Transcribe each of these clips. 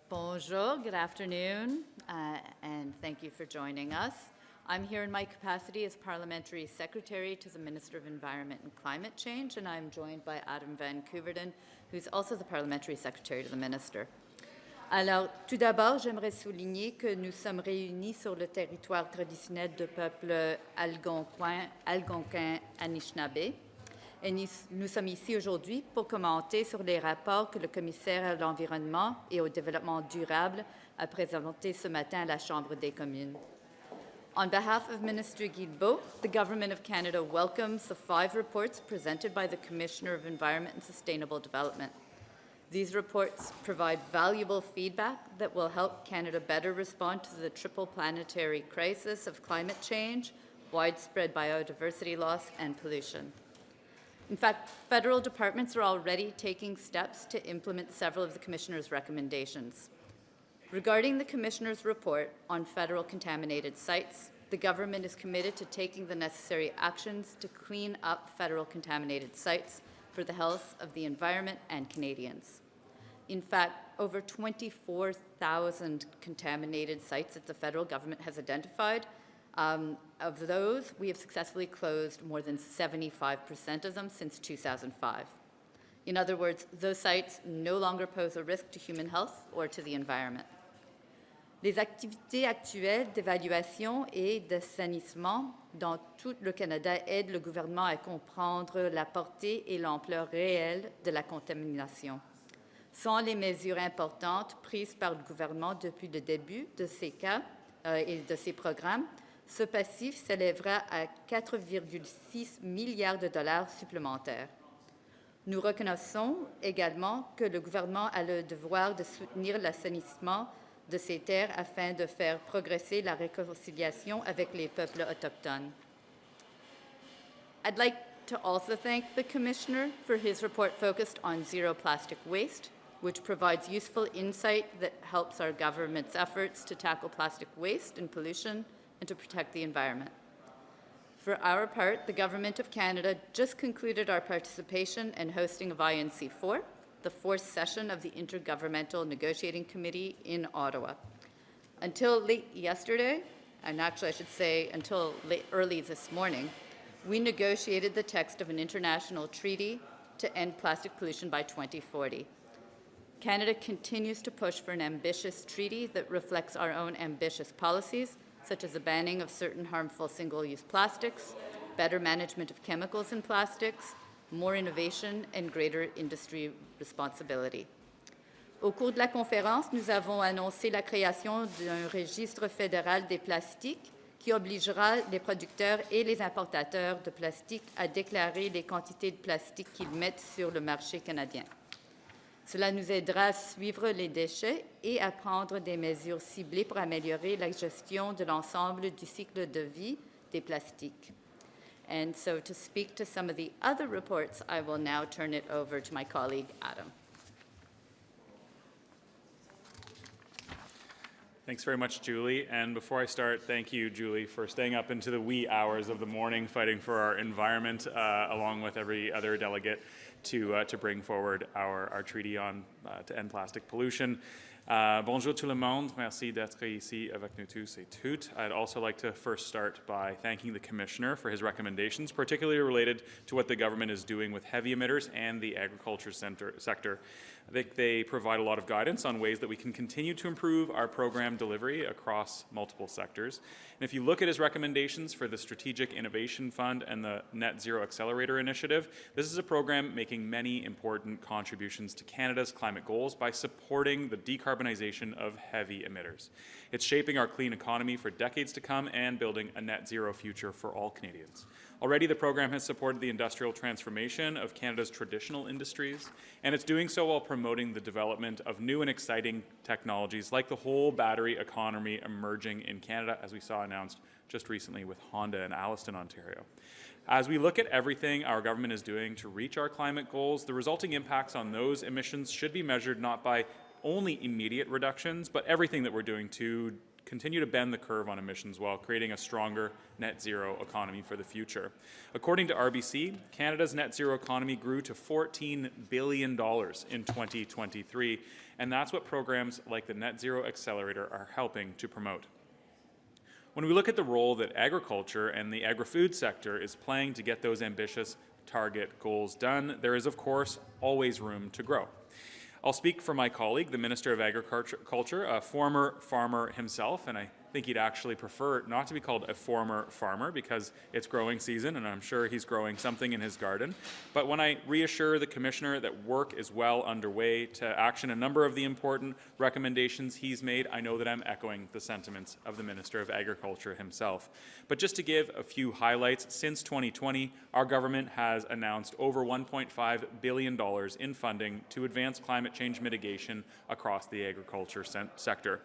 Bonjour, good afternoon, and thank you for joining us. I'm here in my capacity as Parliamentary Secretary to the Minister of Environment and Climate Change, and I'm joined by Adam van Koeverden, who's also the Parliamentary Secretary to the Minister. Alors, tout d'abord, j'aimerais souligner que nous sommes réunis sur le territoire traditionnel du peuple algonquin Anishinaabe. Et nous sommes ici aujourd'hui pour commenter sur les rapports que le commissaire à l'environnement et au développement durable a présentés ce matin à la Chambre des communes. On behalf of Minister Guilbeault, the Government of Canada welcomes the 5 reports presented by the Commissioner of Environment and Sustainable Development. These reports provide valuable feedback that will help Canada better respond to the triple planetary crisis of climate change, widespread biodiversity loss, and pollution. In fact, federal departments are already taking steps to implement several of the Commissioner's recommendations. Regarding the Commissioner's report on federal contaminated sites, the government is committed to taking the necessary actions to clean up federal contaminated sites for the health of the environment and Canadians. In fact, over 24,000 contaminated sites that the federal government has identified. Of those, we have successfully closed more than 75% of them since 2005. In other words, those sites no longer pose a risk to human health or to the environment. Les activités actuelles d'évaluation et d'assainissement dans tout le Canada aident le gouvernement à comprendre la portée et l'ampleur réelle de la contamination. Sans les mesures importantes prises par le gouvernement depuis le début de ces cas et de ces programmes, ce passif s'élèvera à 4,6 milliards de dollars supplémentaires. Nous reconnaissons également que le gouvernement a le devoir de soutenir l'assainissement de ces terres afin de faire progresser la réconciliation avec les peuples autochtones. I'd like to also thank the Commissioner for his report focused on zero plastic waste, which provides useful insight that helps our government's efforts to tackle plastic waste and pollution and to protect the environment. For our part, the Government of Canada just concluded our participation and hosting of INC4, the 4th session of the Intergovernmental Negotiating Committee in Ottawa. Until late yesterday, and actually I should say until early this morning, we negotiated the text of an international treaty to end plastic pollution by 2040. Canada continues to push for an ambitious treaty that reflects our own ambitious policies, such as the banning of certain harmful single-use plastics, better management of chemicals in plastics, more innovation, and greater industry responsibility. Au cours de la conférence, nous avons annoncé la création d'un registre fédéral des plastiques qui obligera les producteurs et les importateurs de plastique à déclarer les quantités de plastique qu'ils mettent sur le marché canadien. Cela nous aidera à suivre les déchets et à prendre des mesures ciblées pour améliorer la gestion de l'ensemble du cycle de vie des plastiques. And so to speak to some of the other reports, I will now turn it over to my colleague, Adam. Thanks very much, Julie. And before I start, thank you, Julie, for staying up into the wee hours of the morning fighting for our environment, along with every other delegate, to bring forward our treaty on to end plastic pollution. Bonjour tout le monde. Merci d'être ici avec nous tous et toutes. I'd also like to first start by thanking the Commissioner for his recommendations, particularly related to what the government is doing with heavy emitters and the agriculture sector. I think they provide a lot of guidance on ways that we can continue to improve our program delivery across multiple sectors. And if you look at his recommendations for the Strategic Innovation Fund and the Net Zero Accelerator initiative, this is a program making many important contributions to Canada's climate goals by supporting the decarbonization of heavy emitters. It's shaping our clean economy for decades to come and building a net zero future for all Canadians. Already, the program has supported the industrial transformation of Canada's traditional industries, and it's doing so while promoting the development of new and exciting technologies like the whole battery economy emerging in Canada, as we saw announced just recently with Honda in Alliston, Ontario. As we look at everything our government is doing to reach our climate goals, the resulting impacts on those emissions should be measured not by only immediate reductions, but everything that we're doing to continue to bend the curve on emissions while creating a stronger net zero economy for the future. According to RBC, Canada's net zero economy grew to $14 billion in 2023, and that's what programs like the Net Zero Accelerator are helping to promote. When we look at the role that agriculture and the agri-food sector is playing to get those ambitious target goals done, there is, of course, always room to grow. I'll speak for my colleague, the Minister of Agriculture, a former farmer himself, and I think he'd actually prefer not to be called a former farmer because it's growing season and I'm sure he's growing something in his garden. But when I reassure the Commissioner that work is well underway to action a number of the important recommendations he's made, I know that I'm echoing the sentiments of the Minister of Agriculture himself. But just to give a few highlights, since 2020, our government has announced over $1.5 billion in funding to advance climate change mitigation across the agriculture sector.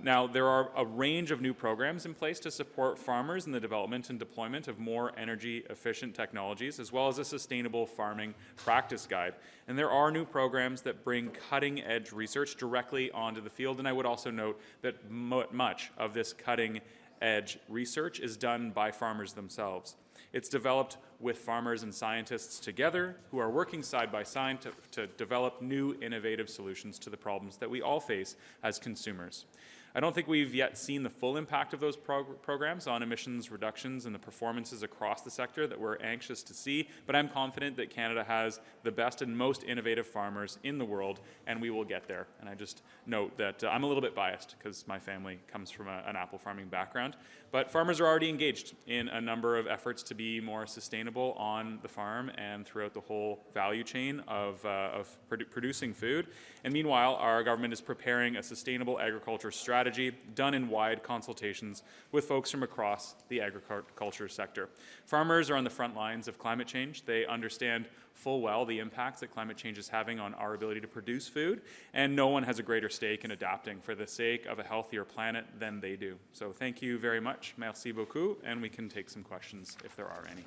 Now, there are a range of new programs in place to support farmers in the development and deployment of more energy-efficient technologies, as well as a sustainable farming practice guide. And there are new programs that bring cutting-edge research directly onto the field, and I would also note that much of this cutting-edge research is done by farmers themselves. It's developed with farmers and scientists together who are working side by side to develop new innovative solutions to the problems that we all face as consumers. I don't think we've yet seen the full impact of those programs on emissions reductions and the performances across the sector that we're anxious to see, but I'm confident that Canada has the best and most innovative farmers in the world, and we will get there. And I just note that I'm a little bit biased because my family comes from an apple farming background, but farmers are already engaged in a number of efforts to be more sustainable on the farm and throughout the whole value chain of producing food. And meanwhile, our government is preparing a sustainable agriculture strategy done in wide consultations with folks from across the agriculture sector. Farmers are on the front lines of climate change. They understand full well the impacts that climate change is having on our ability to produce food, and no one has a greater stake in adapting for the sake of a healthier planet than they do. So thank you very much. Merci beaucoup, and we can take some questions if there are any.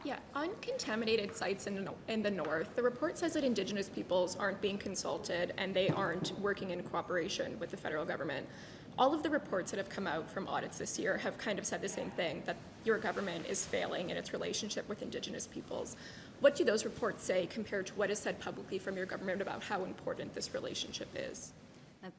Yeah, on contaminated sites in the north, the report says that Indigenous peoples aren't being consulted and they aren't working in cooperation with the federal government. All of the reports that have come out from audits this year have kind of said the same thing, that your government is failing in its relationship with Indigenous peoples. What do those reports say compared to what is said publicly from your government about how important this relationship is?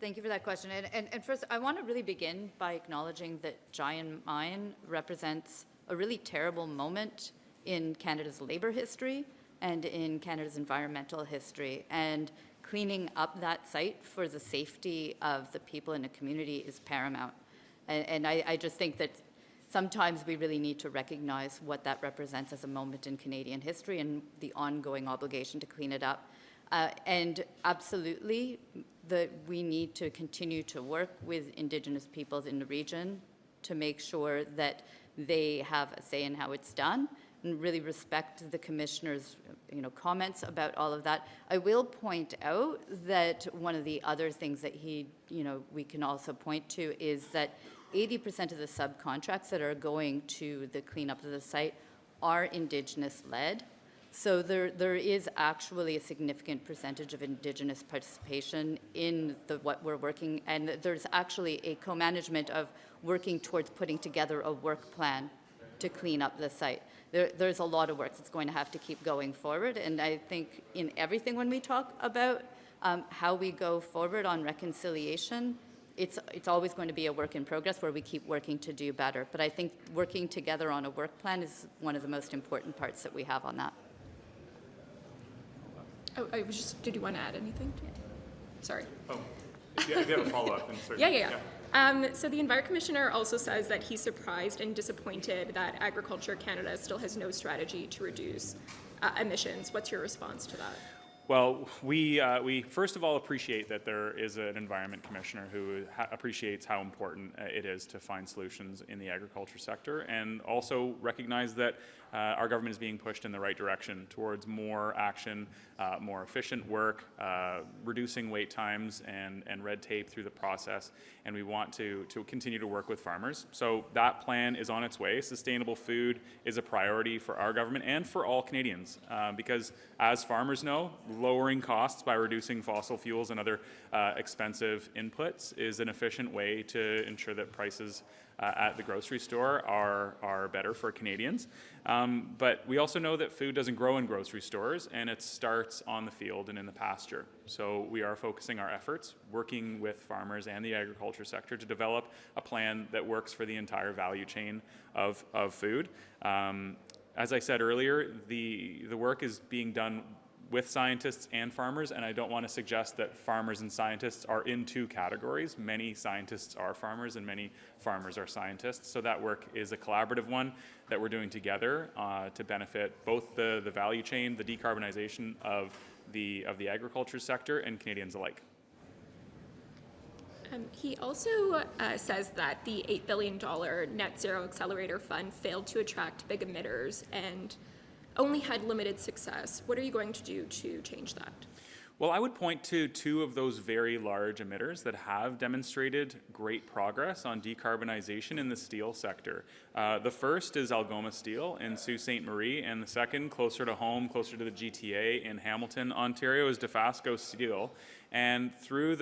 Thank you for that question. And first, I want to really begin by acknowledging that giant mine represents a really terrible moment in Canada's labour history and in Canada's environmental history. And cleaning up that site for the safety of the people in the community is paramount. And I just think that sometimes we really need to recognize what that represents as a moment in Canadian history and the ongoing obligation to clean it up. And absolutely, we need to continue to work with Indigenous peoples in the region to make sure that they have a say in how it's done, and really respect the Commissioner's comments about all of that. I will point out that one of the other things that we can also point to is that 80% of the subcontracts that are going to the cleanup of the site are Indigenous-led. So there is actually a significant percentage of Indigenous participation in what we're working, and there's actually a co-management of working towards putting together a work plan to clean up the site. There's a lot of work that's going to have to keep going forward, and I think in everything when we talk about how we go forward on reconciliation, it's always going to be a work in progress where we keep working to do better. But I think working together on a work plan is one of the most important parts that we have on that. Oh, did you want to add anything? Sorry. Oh, if you have a follow-up, then certainly. Yeah. So the Environment Commissioner also says that he's surprised and disappointed that Agriculture Canada still has no strategy to reduce emissions. What's your response to that? Well, we first of all appreciate that there is an Environment Commissioner who appreciates how important it is to find solutions in the agriculture sector, and also recognize that our government is being pushed in the right direction towards more action, more efficient work, reducing wait times and red tape through the process, and we want to continue to work with farmers. So that plan is on its way. Sustainable food is a priority for our government and for all Canadians, because as farmers know, lowering costs by reducing fossil fuels and other expensive inputs is an efficient way to ensure that prices at the grocery store are better for Canadians. But we also know that food doesn't grow in grocery stores, and it starts on the field and in the pasture. So we are focusing our efforts, working with farmers and the agriculture sector to develop a plan that works for the entire value chain of food. As I said earlier, the work is being done with scientists and farmers, and I don't want to suggest that farmers and scientists are in two categories. Many scientists are farmers and many farmers are scientists, so that work is a collaborative one that we're doing together to benefit both the value chain, the decarbonization of the agriculture sector, and Canadians alike. He also says that the $8 billion Net Zero Accelerator fund failed to attract big emitters and only had limited success. What are you going to do to change that? Well, I would point to two of those very large emitters that have demonstrated great progress on decarbonization in the steel sector. The first is Algoma Steel in Sault Ste. Marie, and the second, closer to home, closer to the GTA in Hamilton, Ontario, is Dofasco Steel. And through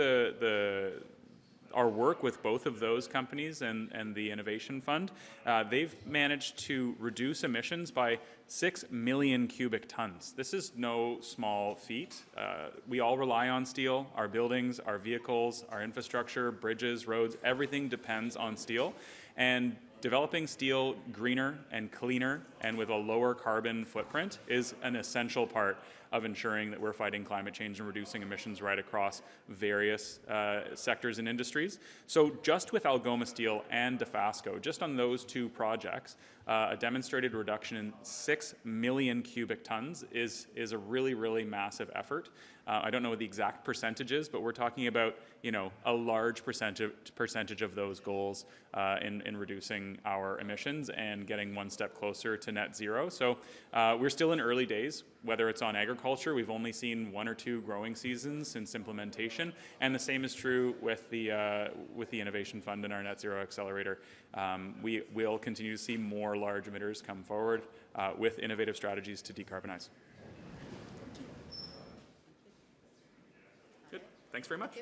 our work with both of those companies and the Innovation Fund, they've managed to reduce emissions by 6 million cubic tons. This is no small feat. We all rely on steel. Our buildings, our vehicles, our infrastructure, bridges, roads, everything depends on steel. And developing steel greener and cleaner and with a lower carbon footprint is an essential part of ensuring that we're fighting climate change and reducing emissions right across various sectors and industries. So just with Algoma Steel and Dofasco, just on those two projects, a demonstrated reduction in 6 million cubic tons is a really, really massive effort. I don't know what the exact percentage is, but we're talking about, a large percentage of those goals in reducing our emissions and getting one step closer to net zero. So we're still in early days, whether it's on agriculture. We've only seen 1 or 2 growing seasons since implementation, and the same is true with the Innovation Fund and our Net Zero Accelerator. We will continue to see more large emitters come forward with innovative strategies to decarbonize. Good. Thanks very much.